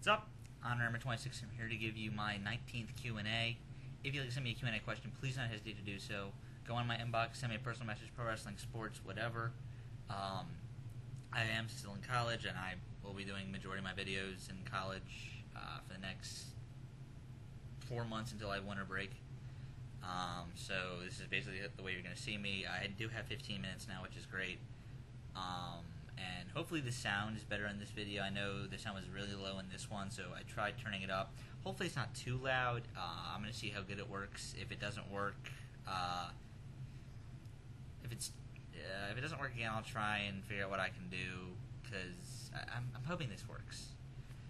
What's up? HonorHammer26. I'm here to give you my 19th Q&A. If you'd like to send me a Q&A question, please don't hesitate to do so. Go on my inbox, send me a personal message, pro wrestling, sports, whatever. I am still in college, and I will be doing majority of my videos in college for the next 4 months until I have winter break. So this is basically the way you're going to see me. I do have 15 minutes now, which is great. And hopefully the sound is better in this video. I know the sound was really low in this one, so I tried turning it up. Hopefully it's not too loud. I'm going to see how good it works. If it doesn't work, if it doesn't work again, I'll try and figure out what I can do, because I'm hoping this works,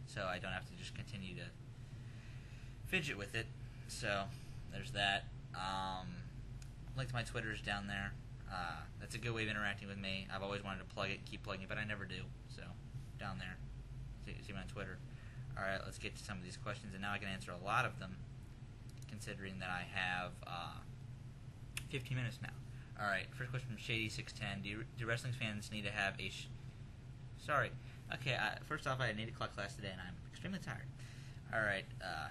so I don't have to just continue to fidget with it. So there's that. Link to my Twitter is down there. That's a good way of interacting with me. I've always wanted to plug it, keep plugging it, but I never do. So, down there. See me on Twitter. Alright, let's get to some of these questions, and now I can answer a lot of them, considering that I have 15 minutes now. Alright, first question from Shady610. Do wrestling fans need to have a... Sorry. Okay, first off, I had an 8 o'clock class today, and I'm extremely tired. Alright,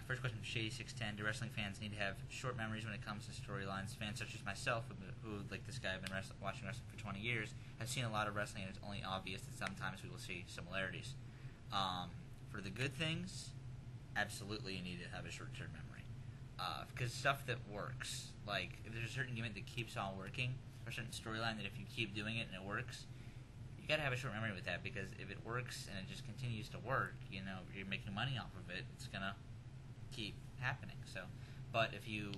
first question from Shady610. Do wrestling fans need to have short memories when it comes to storylines? Fans such as myself, who like this guy, have been watching wrestling for 20 years, have seen a lot of wrestling, and it's only obvious that sometimes we will see similarities. For the good things, absolutely you need to have a short-term memory. Because stuff that works, like if there's a certain gimmick that keeps on working, or a certain storyline that if you keep doing it and it works, you gotta have a short memory with that, because if it works and it just continues to work, you know, you're making money off of it, it's gonna keep happening. So, but if you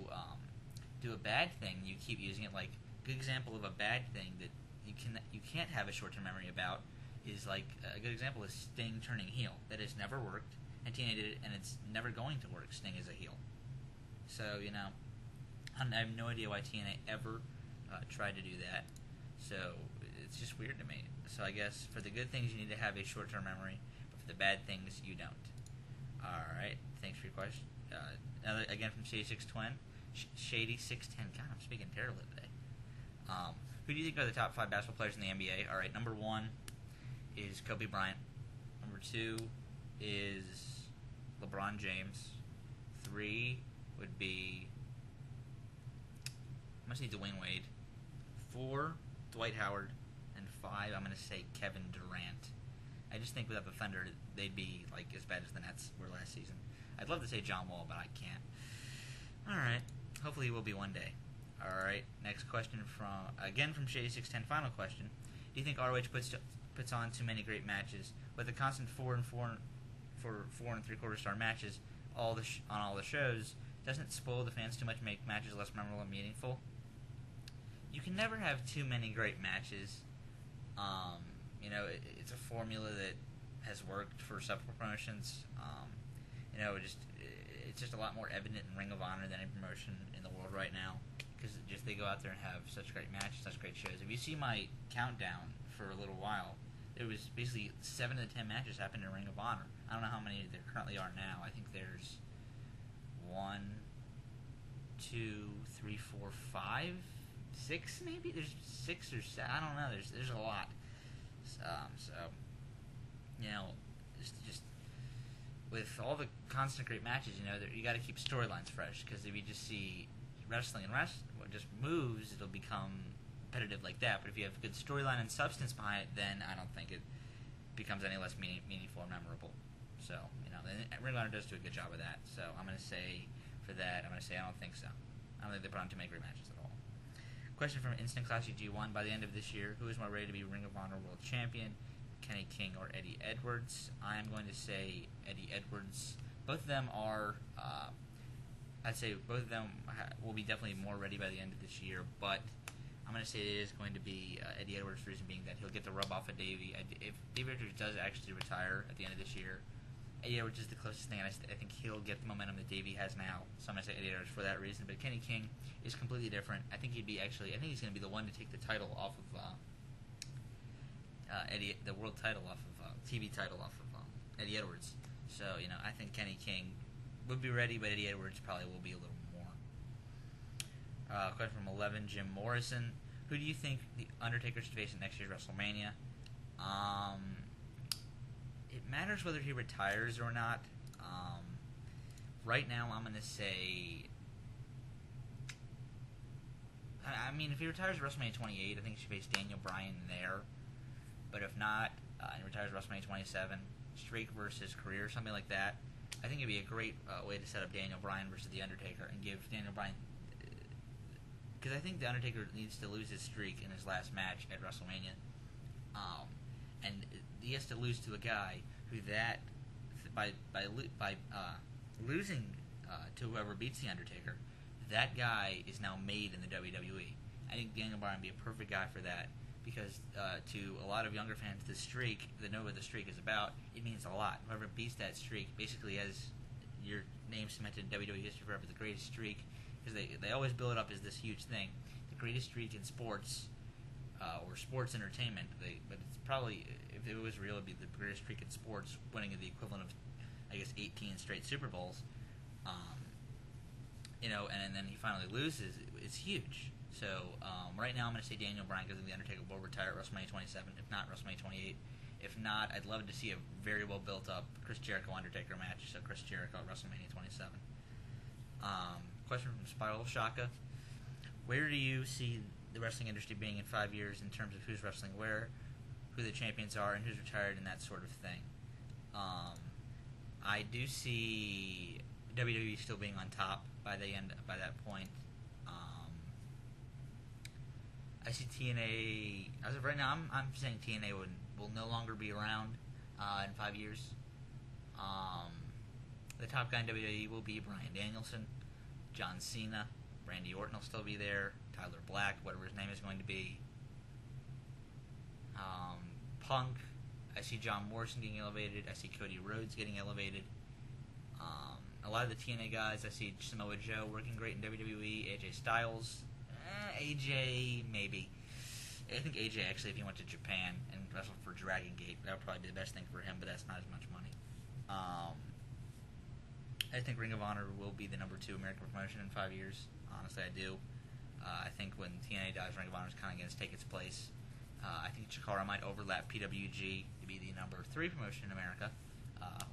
do a bad thing, you keep using it. Like, a good example of a bad thing that you can't have a short-term memory about is, like, a good example is Sting turning heel. That has never worked, and TNA did it, and it's never going to work. Sting is a heel. So, you know, I have no idea why TNA ever tried to do that. So it's just weird to me. So I guess for the good things you need to have a short-term memory, but for the bad things you don't. Alright, thanks for your question. Again from Shady610. Shady610. God, I'm speaking terribly today. Who do you think are the top 5 basketball players in the NBA? Alright, number 1 is Kobe Bryant. Number 2 is LeBron James. 3 would be... I'm going to say Dwayne Wade. 4, Dwight Howard. And 5, I'm going to say Kevin Durant. I just think without the Thunder, they'd be like as bad as the Nets were last season. I'd love to say John Wall, but I can't. Alright, hopefully he will be one day. Alright, next question from Shady610, final question. Do you think ROH puts on too many great matches? With the constant 4 and 3/4 star matches on all the shows, doesn't it spoil the fans too much and make matches less memorable and meaningful? You can never have too many great matches. You know, it's a formula that has worked for several promotions. You know, it's just a lot more evident in Ring of Honor than any promotion in the world right now, because they go out there and have such great matches, such great shows. If you see my countdown for a little while, there was basically 7 to 10 matches happened in Ring of Honor. I don't know how many there currently are now. I think there's 1, 2, 3, 4, 5, 6 maybe. There's 6 or 7. I don't know. There's a lot. So you know, just with all the constant great matches, you know, you got to keep storylines fresh, because if you just see wrestling and just moves, it'll become repetitive like that. But if you have good storyline and substance behind it, then I don't think it becomes any less meaningful or memorable. So, you know, Ring of Honor does do a good job of that. So I'm going to say for that, I don't think so. I don't think they put on too many great matches at all. Question from Instant Classic G1. By the end of this year, who is more ready to be Ring of Honor World Champion, Kenny King or Eddie Edwards? I'm going to say Eddie Edwards. Both of them are, I'd say both of them will be definitely more ready by the end of this year, but I'm going to say it is going to be Eddie Edwards, reason being that he'll get the rub off of Davey. If Davey Edwards does actually retire at the end of this year, Eddie Edwards is the closest thing, and I think he'll get the momentum that Davey has now. So I'm going to say Eddie Edwards for that reason. But Kenny King is completely different. I think he's going to be the one to take the title off of the world title off of TV title off of Eddie Edwards. So, you know, I think Kenny King would be ready, but Eddie Edwards probably will be a little more. Question from 11, Jim Morrison. Who do you think the Undertaker should face in next year's WrestleMania? it matters whether he retires or not. Right now, I'm going to say... I mean, if he retires at WrestleMania 28, I think he should face Daniel Bryan there. But if not, and he retires at WrestleMania 27, streak versus career, something like that, I think it'd be a great way to set up Daniel Bryan versus The Undertaker and give Daniel Bryan... Because I think The Undertaker needs to lose his streak in his last match at WrestleMania. And he has to lose to a guy who by losing to whoever beats The Undertaker, that guy is now made in the WWE. I think Daniel Bryan would be a perfect guy for that, because to a lot of younger fans, the streak, that know what the streak is about, it means a lot. Whoever beats that streak basically has your name cemented in WWE history forever, the greatest streak, because they always build it up as this huge thing. The greatest streak in sports, or sports entertainment, but it's probably, if it was real, it'd be the greatest streak in sports, winning the equivalent of, I guess, 18 straight Super Bowls. And then he finally loses. It's huge. So right now I'm going to say Daniel Bryan, because The Undertaker will retire at WrestleMania 27, if not WrestleMania 28. If not, I'd love to see a very well built up Chris Jericho-Undertaker match, so Chris Jericho at WrestleMania 27. Question from Spiralshockah. Where do you see the wrestling industry being in 5 years in terms of who's wrestling where, who the champions are, and who's retired, and that sort of thing? I do see WWE still being on top by that point. I see TNA, as of right now, I'm saying TNA will no longer be around in 5 years. The top guy in WWE will be Bryan Danielson, John Cena, Randy Orton will still be there, Tyler Black, whatever his name is going to be. Punk, I see John Morrison getting elevated, I see Cody Rhodes getting elevated. A lot of the TNA guys, I see Samoa Joe working great in WWE, AJ Styles, AJ, maybe. I think AJ, actually, if he went to Japan and wrestled for Dragon Gate, that would probably be the best thing for him, but that's not as much money. I think Ring of Honor will be the number 2 American promotion in 5 years. Honestly, I do. I think when TNA dies, Ring of Honor is kind of going to take its place. I think Chikara might overlap PWG to be the number 3 promotion in America,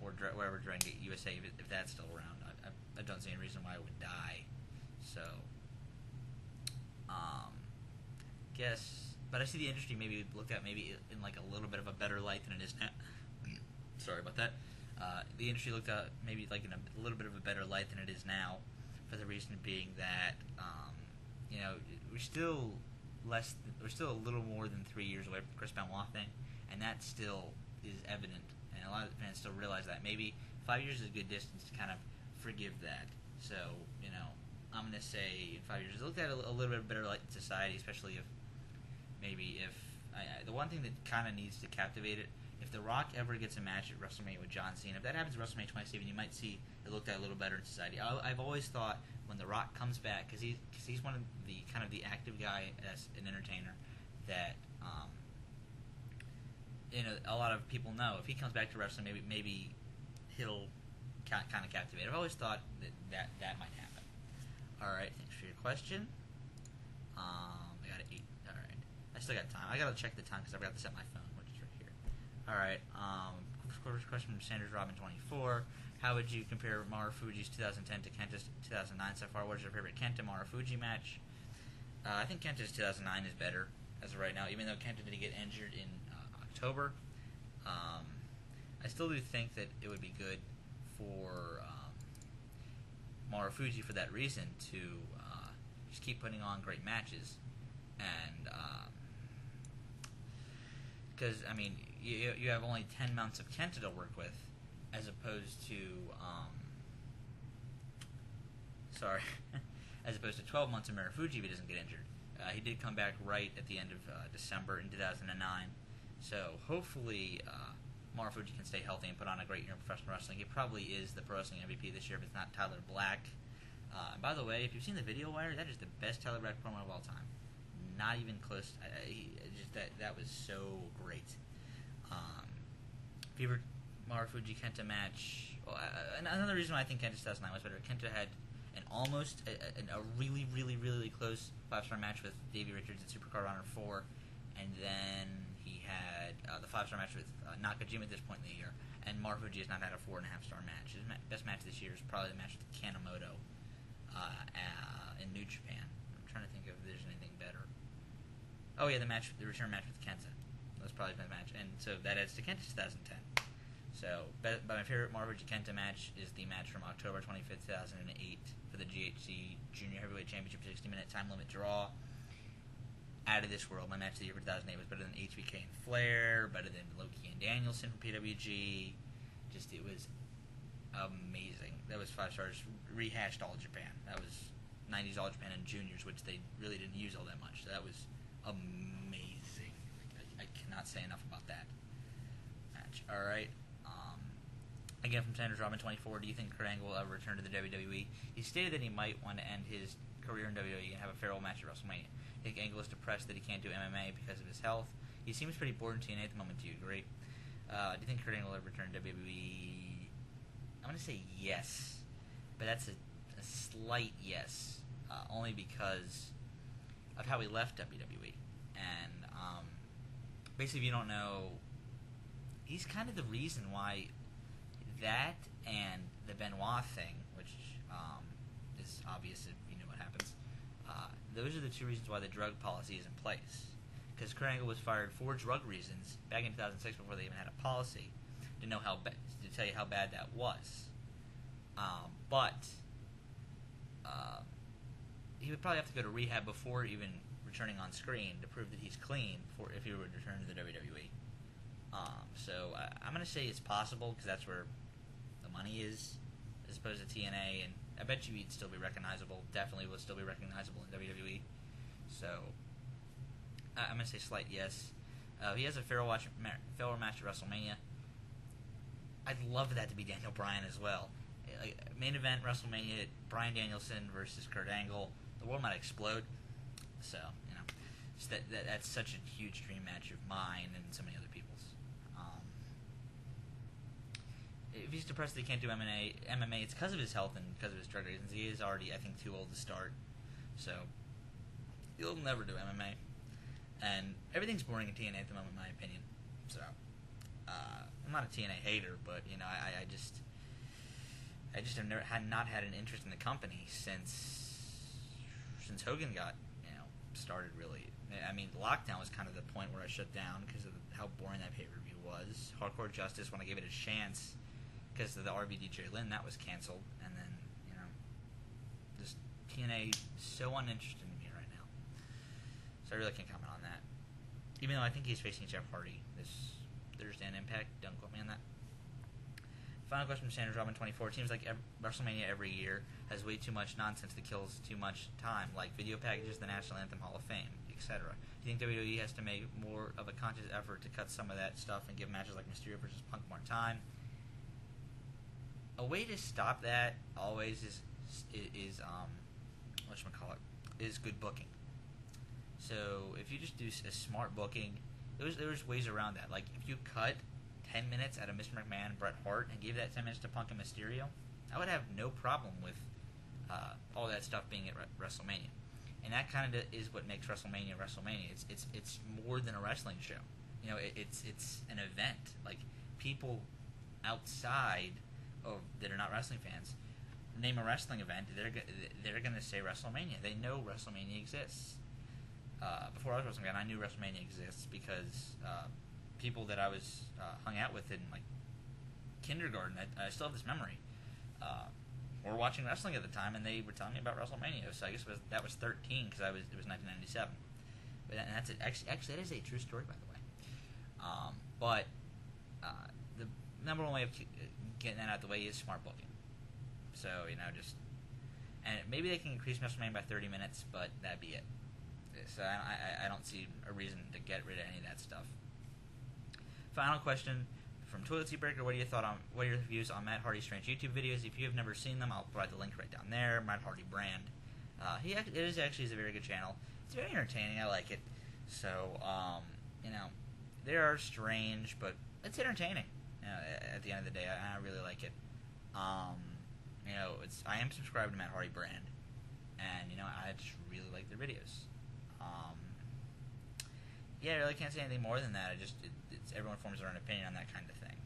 or wherever Dragon Gate USA, if that's still around. I don't see any reason why it would die. So, but I see the industry maybe looked at maybe in like a little bit of a better light than it is now. Sorry about that. The industry looked at maybe like in a little bit of a better light than it is now, for the reason being that we're still a little more than 3 years away from the Chris Benoit thing, and that still is evident, and a lot of fans still realize that. Maybe 5 years is a good distance to kind of forgive that. So I'm going to say in 5 years, look at a little bit better light in society, especially if the one thing that kind of needs to captivate it, if The Rock ever gets a match at WrestleMania with John Cena, if that happens at WrestleMania 27, you might see it looked at a little better in society. I've always thought when The Rock comes back, because he's one of the kind of the active guy as an entertainer that a lot of people know. If he comes back to wrestling, maybe he'll kind of captivate. I've always thought that might happen. All right, thanks for your question. I got to eat. All right, I still got time. I got to check the time because I forgot to set my phone, which is right here. All right. First question from Sanders Robin 24. How would you compare Marufuji's 2010 to Kenta's 2009 so far? What is your favorite Kenta Marufuji match? I think Kenta's 2009 is better as of right now, even though Kenta did get injured in October. I still do think that it would be good for Marufuji for that reason to just keep putting on great matches, and because you have only 10 months of Kenta to work with, as opposed to as opposed to 12 months of Marufuji if he doesn't get injured. He did come back right at the end of December in 2009, so hopefully Marufuji can stay healthy and put on a great year in professional wrestling. He probably is the pro wrestling MVP this year if it's not Tyler Black. And by the way, if you've seen the Video Wire, that is the best Tyler Black promo of all time. Not even close. That was so great. Favorite Marufuji Kenta match. Well, another reason why I think Kenta 2009 was better. Kenta had a really, really, really close 5-star match with Davey Richards at Supercard Honor 4, and then he had had the 5-star match with Nakajima at this point in the year, and Marufuji has not had a 4.5-star match. His best match this year is probably the match with Kanemoto in New Japan. I'm trying to think if there's anything better. Oh yeah, the return match with Kenta. That was probably his best match, and so that adds to Kenta's 2010. So, but my favorite Marufuji Kenta match is the match from October 25th, 2008 for the GHC Junior Heavyweight Championship 60-minute time limit draw. Out of this world. My match of the year for 2008 was better than HBK and Flair, better than Loki and Danielson from PWG. Just, it was amazing. That was 5 stars, rehashed All Japan. That was 90s All Japan and Juniors, which they really didn't use all that much. So that was amazing. I cannot say enough about that match. Alright. Again, from Sanders Robin 24, do you think Kurt Angle will ever return to the WWE? He stated that he might want to end his career in WWE and have a farewell match at WrestleMania. I think Angle is depressed that he can't do MMA because of his health. He seems pretty bored in TNA at the moment. Do you agree? Do you think Kurt Angle will ever return to WWE? I'm going to say yes, but that's a slight yes, only because of how he left WWE. And basically, if you don't know, he's kind of the reason why that and the Benoit thing, which is obvious if you know what happens, those are the two reasons why the drug policy is in place. Because Kurt Angle was fired for drug reasons back in 2006 before they even had a policy to tell you how bad that was. But he would probably have to go to rehab before even returning on screen to prove that he's clean if he were to return to the WWE. So I'm going to say it's possible because that's where the money is, as opposed to TNA, and I bet you he'd still be recognizable. Definitely will still be recognizable in WWE. So I'm going to say slight yes. He has a farewell match at WrestleMania. I'd love that to be Daniel Bryan as well. Like, main event WrestleMania, Bryan Danielson versus Kurt Angle. The world might explode. So, you know, that's such a huge dream match of mine and so many other people's. If he's depressed that he can't do MMA, it's because of his health and because of his drug reasons. He is already, I think, too old to start. So, he'll never do MMA. And everything's boring in TNA at the moment, in my opinion. So, I'm not a TNA hater, but, you know, I just have not had an interest in the company since Hogan got, you know, started, really. I mean, Lockdown was kind of the point where I shut down because of how boring that pay-per-view was. Hardcore Justice, when I gave it a chance, because of the RVD Lynn, that was canceled. And then, you know, just TNA so uninterested in me right now. So I really can't comment on that. Even though I think he's facing Jeff Hardy this Thursday on Impact. Don't quote me on that. Final question from Sanders Robin 24. It seems like WrestleMania every year has way too much nonsense that kills too much time, like video packages, the National Anthem, Hall of Fame, etc. Do you think WWE has to make more of a conscious effort to cut some of that stuff and give matches like Mysterio versus Punk more time? A way to stop that always is good booking. So if you just do a smart booking, there's ways around that. Like if you cut 10 minutes out of Mr. McMahon and Bret Hart and gave that 10 minutes to Punk and Mysterio, I would have no problem with all that stuff being at WrestleMania. And that kind of is what makes WrestleMania WrestleMania. It's more than a wrestling show. You know, it's an event. Like people outside of that are not wrestling fans name a wrestling event, they're going to say WrestleMania. They know WrestleMania exists. Before I was a wrestling fan, I knew WrestleMania exists because people that I was hung out with in like kindergarten, I still have this memory. Were watching wrestling at the time, and they were telling me about WrestleMania. So I guess that was 13 because it was 1997. And that's it. Actually, that is a true story, by the way. But the number one way of getting that out of the way is smart booking. So, you know, and maybe they can increase WrestleMania by 30 minutes, but that'd be it. So I don't see a reason to get rid of any of that stuff. Final question from Toilet Seat Breaker: What are your views on Matt Hardy's Strange YouTube videos? If you have never seen them, I'll provide the link right down there. Matt Hardy brand. It is actually a very good channel. It's very entertaining. I like it. So you know, they are strange, but it's entertaining. You know, at the end of the day, I really like it. You know, I am subscribed to Matt Hardy brand, and you know, I just really like their videos. Yeah, I really can't say anything more than that. It's everyone forms their own opinion on that kind of thing.